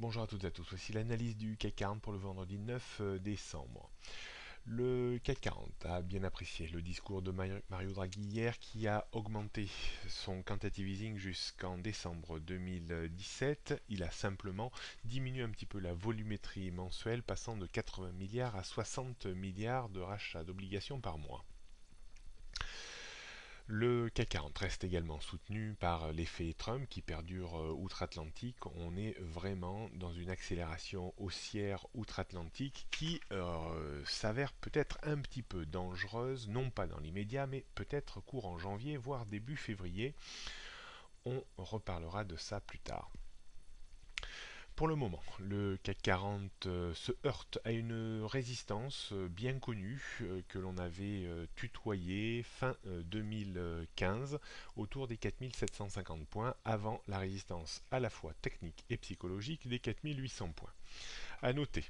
Bonjour à toutes et à tous, voici l'analyse du CAC 40 pour le vendredi 9 décembre. Le CAC 40 a bien apprécié le discours de Mario Draghi hier qui a augmenté son quantitative easing jusqu'en décembre 2017. Il a simplement diminué un petit peu la volumétrie mensuelle passant de 80 milliards à 60 milliards de rachats d'obligations par mois. Le CAC 40 reste également soutenu par l'effet Trump qui perdure outre-Atlantique. On est vraiment dans une accélération haussière outre-Atlantique qui s'avère peut-être un petit peu dangereuse, non pas dans l'immédiat, mais peut-être courant janvier, voire début février. On reparlera de ça plus tard. Pour le moment, le CAC 40 se heurte à une résistance bien connue que l'on avait tutoyée fin 2015 autour des 4750 points avant la résistance à la fois technique et psychologique des 4800 points. A noter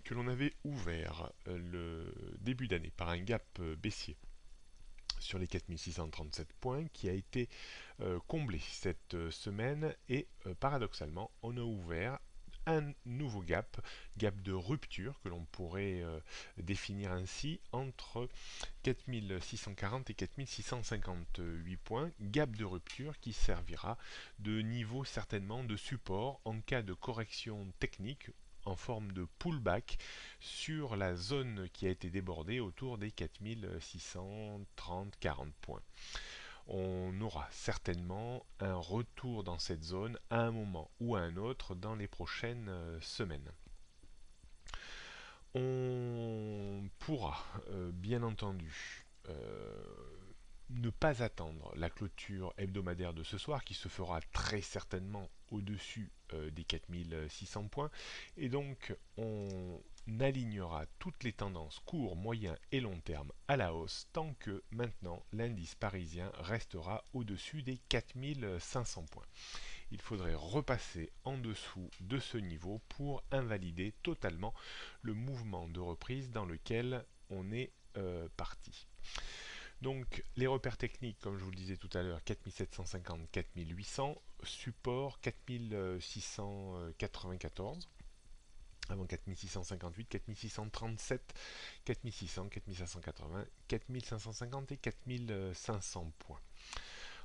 que l'on avait ouvert le début d'année par un gap baissier sur les 4637 points qui a été comblé cette semaine et paradoxalement on a ouvert un nouveau gap de rupture que l'on pourrait définir ainsi entre 4640 et 4658 points, gap de rupture qui servira de niveau certainement de support en cas de correction technique en forme de pullback sur la zone qui a été débordée autour des 4630-40 points. On aura certainement un retour dans cette zone à un moment ou à un autre dans les prochaines semaines. On pourra bien entendu ne pas attendre la clôture hebdomadaire de ce soir qui se fera très certainement au-dessus des 4600 points et donc on alignera toutes les tendances court, moyen et long terme à la hausse tant que maintenant l'indice parisien restera au-dessus des 4500 points. Il faudrait repasser en dessous de ce niveau pour invalider totalement le mouvement de reprise dans lequel on est parti. Donc les repères techniques, comme je vous le disais tout à l'heure, 4750, 4800, support 4694, avant 4658, 4637, 4600, 4580, 4550 et 4500 points.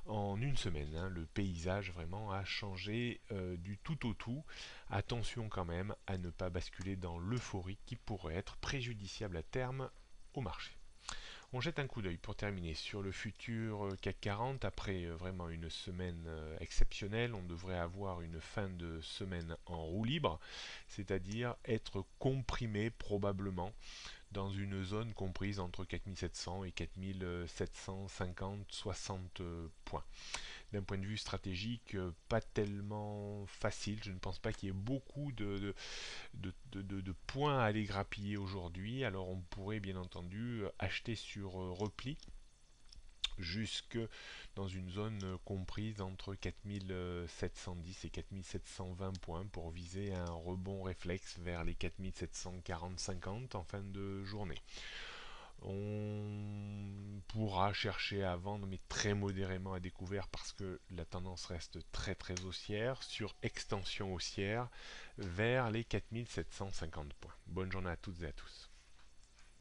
En une semaine, hein, le paysage vraiment a changé du tout au tout. Attention quand même à ne pas basculer dans l'euphorie qui pourrait être préjudiciable à terme au marché. On jette un coup d'œil pour terminer sur le futur CAC 40. Après vraiment une semaine exceptionnelle, on devrait avoir une fin de semaine en roue libre, c'est-à-dire être comprimé probablement dans une zone comprise entre 4700 et 4750-60 points. D'un point de vue stratégique, pas tellement facile. Je ne pense pas qu'il y ait beaucoup de points à aller grappiller aujourd'hui. Alors on pourrait bien entendu acheter sur repli jusque dans une zone comprise entre 4710 et 4720 points pour viser un rebond réflexe vers les 4740-50 en fin de journée. On pourra chercher à vendre mais très modérément à découvert parce que la tendance reste très très haussière sur extension haussière vers les 4750 points. Bonne journée à toutes et à tous.